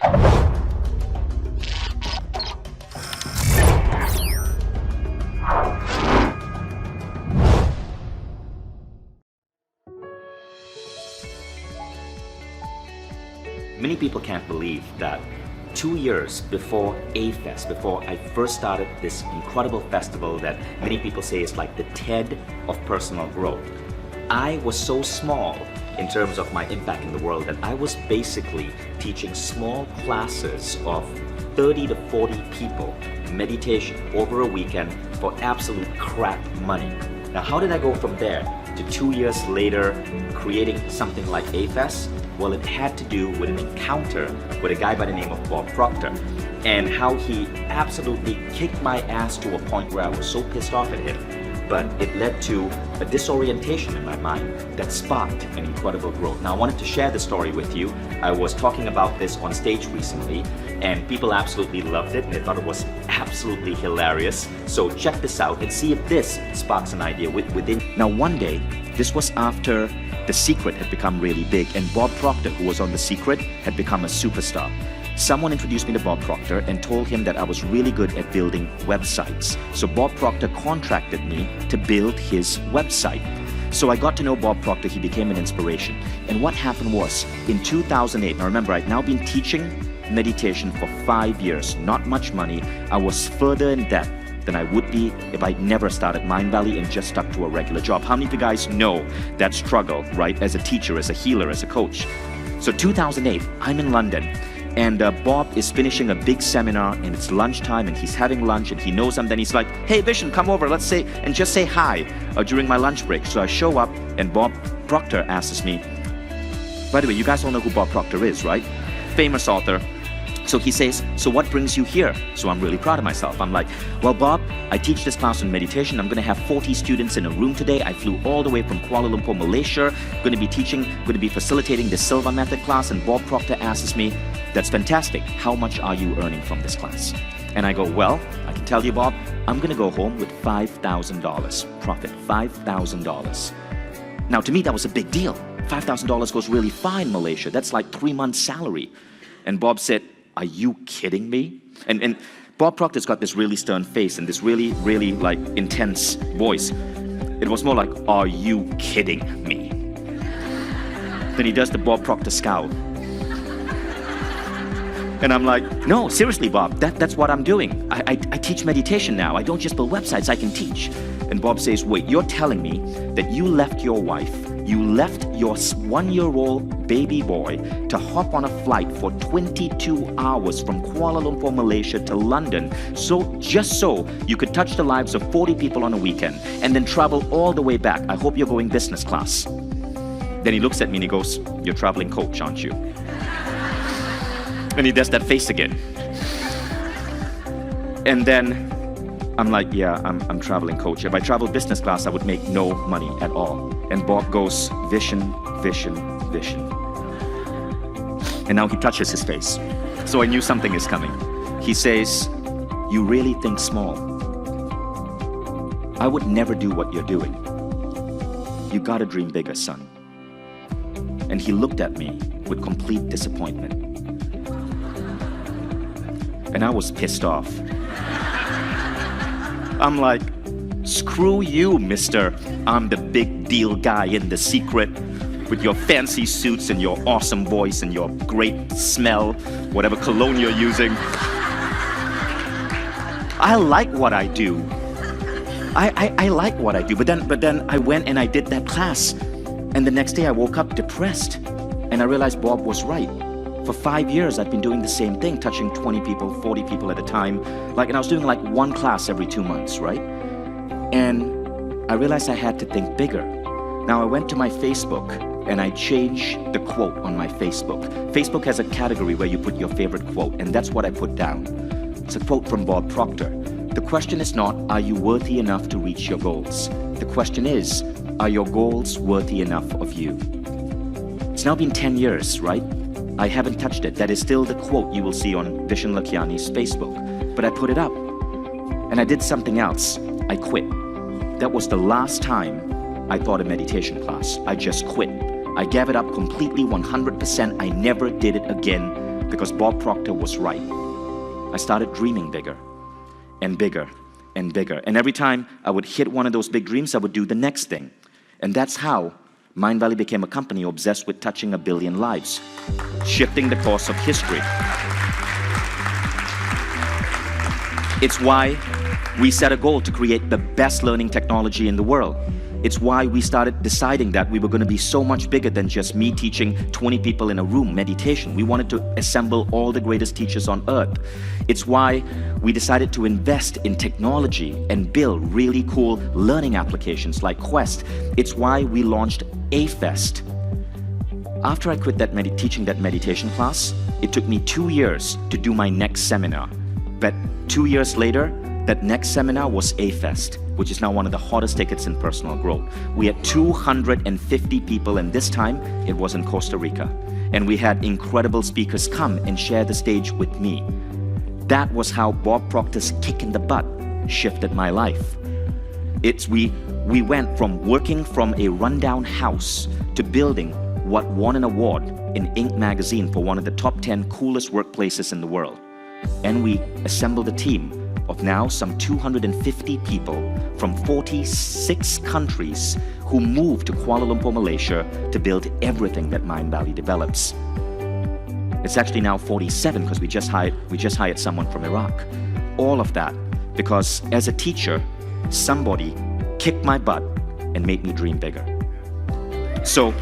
Many people can't believe that 2 years before A-Fest, before I first started this incredible festival that many people say is like the TED of personal growth, I was so small in terms of my impact in the world that I was basically teaching small classes of 30 to 40 people meditation over a weekend for absolute crap money. Now, how did I go from there to 2 years later creating something like A-Fest? Well, it had to do with an encounter with a guy by the name of Bob Proctor, and how he absolutely kicked my ass to a point where I was so pissed off at him. But it led to a disorientation in my mind that sparked an incredible growth. Now, I wanted to share the story with you. I was talking about this on stage recently, and people absolutely loved it, and they thought it was absolutely hilarious. So check this out and see if this sparks an idea within. Now, one day, this was after The Secret had become really big, and Bob Proctor, who was on The Secret, had become a superstar. Someone introduced me to Bob Proctor and told him that I was really good at building websites. So Bob Proctor contracted me to build his website. So I got to know Bob Proctor. He became an inspiration. And what happened was, in 2008, now remember, I'd now been teaching meditation for 5 years, not much money. I was further in debt than I would be if I never started Mindvalley and just stuck to a regular job. How many of you guys know that struggle, right? As a teacher, as a healer, as a coach. So 2008, I'm in London, and Bob is finishing a big seminar, and it's lunchtime, and he's having lunch, and he knows I'm then. He's like, hey, Vishen, come over, let's say, and just say hi during my lunch break. So I show up, and Bob Proctor asks me, by the way, you guys all know who Bob Proctor is, right? Famous author. So he says, so what brings you here? So I'm really proud of myself. I'm like, well, Bob, I teach this class on meditation. I'm going to have 40 students in a room today. I flew all the way from Kuala Lumpur, Malaysia. Going to be teaching, going to be facilitating the Silva Method class. And Bob Proctor asks me, that's fantastic. How much are you earning from this class? And I go, well, I can tell you, Bob, I'm going to go home with $5,000 profit, $5,000. Now, to me, that was a big deal. $5,000 goes really far in Malaysia. That's like 3 months' salary. And Bob said, are you kidding me? And Bob Proctor's got this really stern face and this really, really like intense voice. It was more like, are you kidding me? Then he does the Bob Proctor scowl. And I'm like, no, seriously, Bob, that's what I'm doing. I teach meditation now. I don't just build websites, I can teach. And Bob says, wait, you're telling me that you left your wife, you left your 1-year-old baby boy to hop on a flight for 22 hours from Kuala Lumpur, Malaysia to London, just so you could touch the lives of 40 people on a weekend, and then travel all the way back. I hope you're going business class. Then he looks at me and he goes, you're traveling coach, aren't you? And he does that face again. And then I'm like, yeah, I'm traveling coach. If I traveled business class, I would make no money at all. And Bob goes, Vishen, Vishen, Vishen. And now he touches his face. So I knew something is coming. He says, you really think small. I would never do what you're doing. You gotta dream bigger, son. And he looked at me with complete disappointment. And I was pissed off. I'm like, screw you, mister. I'm the big deal guy in The Secret with your fancy suits and your awesome voice and your great smell, whatever cologne you're using. I like what I do. I like what I do. But then I went and I did that class. And the next day I woke up depressed. And I realized Bob was right. For 5 years, I'd been doing the same thing, touching 20 people, 40 people at a time. And I was doing like one class every 2 months, right? And I realized I had to think bigger. Now I went to my Facebook and I changed the quote on my Facebook. Facebook has a category where you put your favorite quote, and that's what I put down. It's a quote from Bob Proctor. The question is not, are you worthy enough to reach your goals? The question is, are your goals worthy enough of you? It's now been 10 years, right? I haven't touched it. That is still the quote you will see on Vishen Lakhiani's Facebook. But I put it up. And I did something else. I quit. That was the last time I taught a meditation class. I just quit. I gave it up completely, 100%. I never did it again because Bob Proctor was right. I started dreaming bigger and bigger and bigger. And every time I would hit one of those big dreams, I would do the next thing. And that's how Mind Valley became a company obsessed with touching 1 billion lives, shifting the course of history. It's why we set a goal to create the best learning technology in the world. It's why we started deciding that we were going to be so much bigger than just me teaching 20 people in a room meditation. We wanted to assemble all the greatest teachers on earth. It's why we decided to invest in technology and build really cool learning applications like Quest. It's why we launched A-Fest. After I quit teaching that meditation class, it took me 2 years to do my next seminar. But 2 years later, that next seminar was A-Fest, which is now one of the hottest tickets in personal growth. We had 250 people, and this time it was in Costa Rica. And we had incredible speakers come and share the stage with me. That was how Bob Proctor's kick in the butt shifted my life. We went from working from a rundown house to building what won an award in Inc. magazine for one of the top 10 coolest workplaces in the world. And we assembled a team of now some 250 people from 46 countries who moved to Kuala Lumpur, Malaysia to build everything that Mind Valley develops. It's actually now 47 because we just hired someone from Iraq. All of that because as a teacher, somebody kicked my butt and made me dream bigger. So